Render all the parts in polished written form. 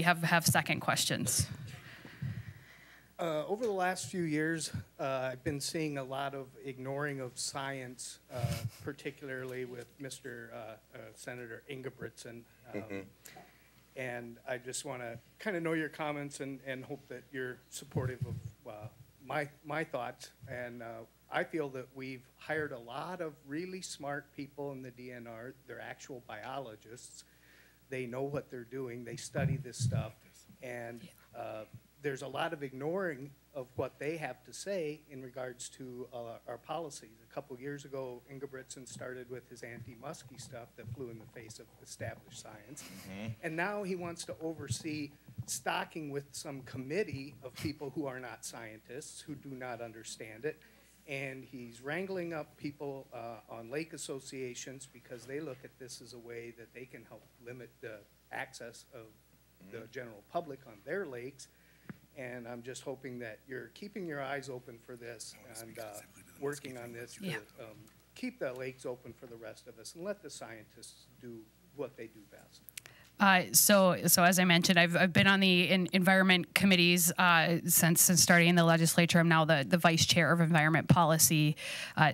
have second questions. Over the last few years, I've been seeing a lot of ignoring of science, particularly with Mr. Senator Ingebrigtsen. And I just want to kind of know your comments and hope that you're supportive of my thoughts. And I feel that we've hired a lot of really smart people in the DNR. They're actual biologists. They know what they're doing. They study this stuff. And there's a lot of ignoring of what they have to say in regards to our policies. A couple years ago, Ingebrigtsen started with his anti-Muskie stuff that flew in the face of established science. And now he wants to oversee stocking with some committee of people who are not scientists, who do not understand it. And he's wrangling up people on lake associations because they look at this as a way that they can help limit the access of the general public on their lakes. And I'm just hoping that you're keeping your eyes open for this and working on this to keep the lakes open for the rest of us and let the scientists do what they do best. So as I mentioned, I've been on the environment committees since starting in the legislature. I'm now the vice chair of environment policy.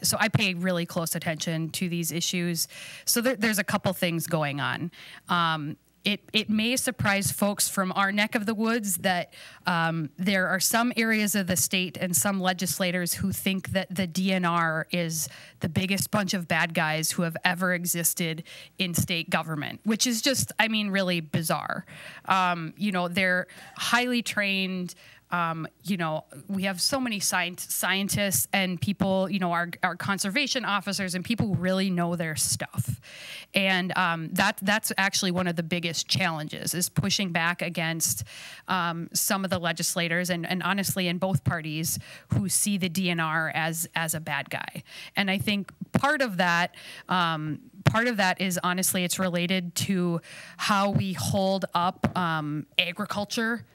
So I pay really close attention to these issues. So there's a couple things going on. It may surprise folks from our neck of the woods that there are some areas of the state and some legislators who think that the DNR is the biggest bunch of bad guys who have ever existed in state government, which is just, I mean, really bizarre. You know, they're highly trained. You know, we have so many scientists and people, you know, our conservation officers and people who really know their stuff. And that's actually one of the biggest challenges, is pushing back against some of the legislators and honestly in both parties who see the DNR as a bad guy. And I think part of that is honestly, it's related to how we hold up agriculture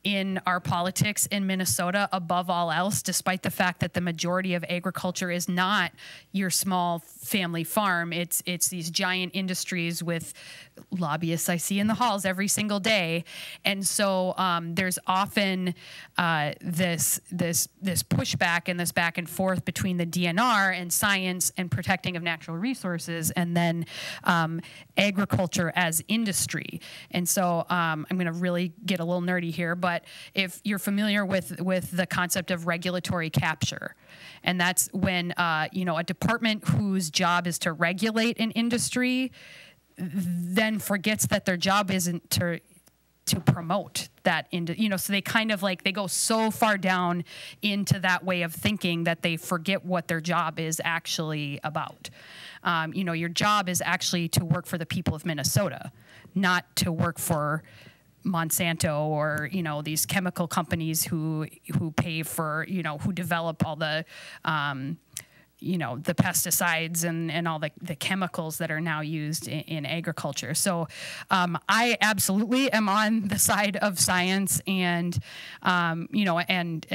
in our politics in Minnesota above all else, despite the fact that the majority of agriculture is not your small family farm. It's these giant industries with lobbyists I see in the halls every single day. And so there's often this pushback and this back and forth between the DNR and science and protecting of natural resources, and then agriculture as industry. And so I'm going to really get a little nerdy here, but if you're familiar with the concept of regulatory capture, and that's when you know, a department whose job is to regulate an industry then forgets that their job isn't to promote that, you know, so they kind of like, they go so far down into that way of thinking that they forget what their job is actually about. You know, your job is actually to work for the people of Minnesota, not to work for Monsanto or, you know, these chemical companies who pay for, you know, who develop all the you know, the pesticides and all the chemicals that are now used in agriculture. So I absolutely am on the side of science, and you know, and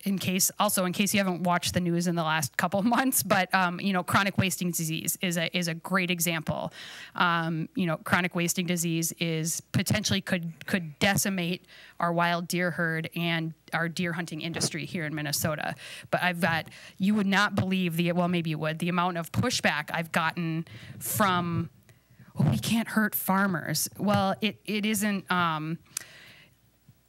in case you haven't watched the news in the last couple of months, but you know, chronic wasting disease is a great example. You know, chronic wasting disease is potentially could decimate our wild deer herd and our deer hunting industry here in Minnesota. But I've got, you would not believe well, maybe you would, the amount of pushback I've gotten from, oh, we can't hurt farmers. Well, it isn't.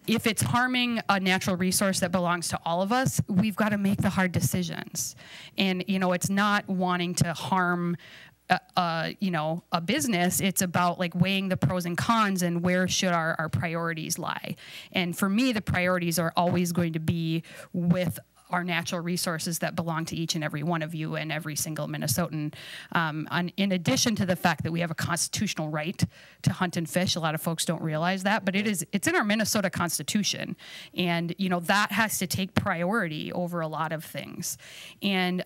If it's harming a natural resource that belongs to all of us, we've got to make the hard decisions. And, you know, it's not wanting to harm, you know, a business. It's about like weighing the pros and cons and where should our priorities lie. And for me, the priorities are always going to be with our natural resources that belong to each and every one of you and every single Minnesotan. In addition to the fact that we have a constitutional right to hunt and fish, a lot of folks don't realize that, but it's in our Minnesota Constitution, and you know, that has to take priority over a lot of things. And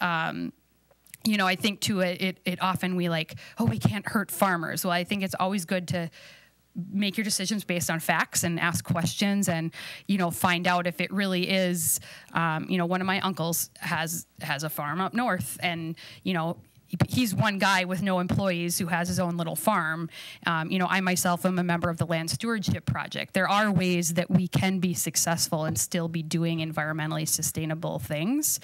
you know, I think too, it often we like, oh, we can't hurt farmers. Well, I think it's always good to make your decisions based on facts and ask questions and, you know, find out if it really is, you know, one of my uncles has a farm up north, and, you know, he's one guy with no employees who has his own little farm. You know, I myself am a member of the Land Stewardship Project. There are ways that we can be successful and still be doing environmentally sustainable things.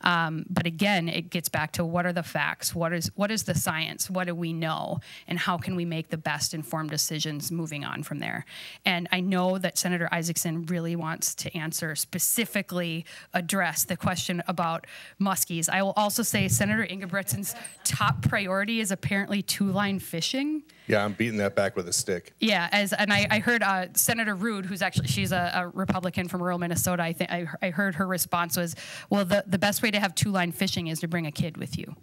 But again, it gets back to what are the facts? What is the science? What do we know? And how can we make the best informed decisions moving on from there? And I know that Senator Isaacson really wants to answer, specifically address the question about muskies. I will also say Senator Ingebretsen's top priority is apparently two-line fishing. Yeah, I'm beating that back with a stick. Yeah, and I heard Senator Rude, who's actually, she's a Republican from rural Minnesota, I heard her response was, well, the best way to have two-line fishing is to bring a kid with you.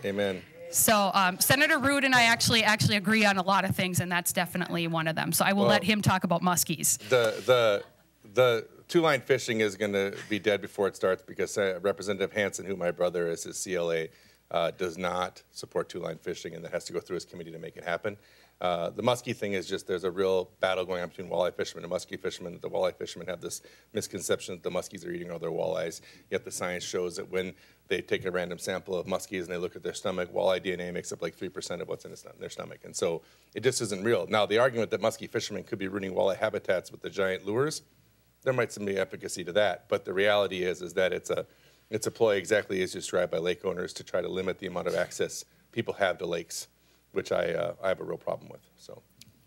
Amen. So Senator Rude and I actually agree on a lot of things, and that's definitely one of them. So I will let him talk about muskies. The two-line fishing is going to be dead before it starts because Representative Hansen, who my brother is, his CLA, does not support two-line fishing, and that has to go through his committee to make it happen. The muskie thing is just there's a real battle going on between walleye fishermen and muskie fishermen. The walleye fishermen have this misconception that the muskies are eating all their walleyes, yet the science shows that when they take a random sample of muskies and they look at their stomach, walleye DNA makes up like 3% of what's in their stomach. And so it just isn't real. Now, the argument that muskie fishermen could be ruining walleye habitats with the giant lures, there might be efficacy to that. But the reality is that it's a ploy exactly as described by lake owners to try to limit the amount of access people have to lakes, which I have a real problem with. So.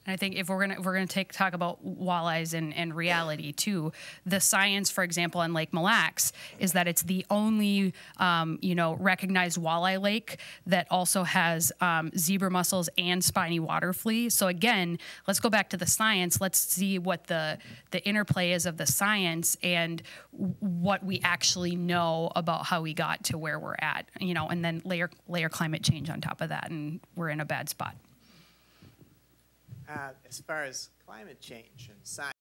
And I think if we're gonna talk about walleyes and reality too, the science, for example, on Lake Mille Lacs is that it's the only recognized walleye lake that also has zebra mussels and spiny water flea. So again, let's go back to the science. Let's see what the interplay is of the science and what we actually know about how we got to where we're at. You know, and then layer climate change on top of that, and we're in a bad spot. As far as climate change and science.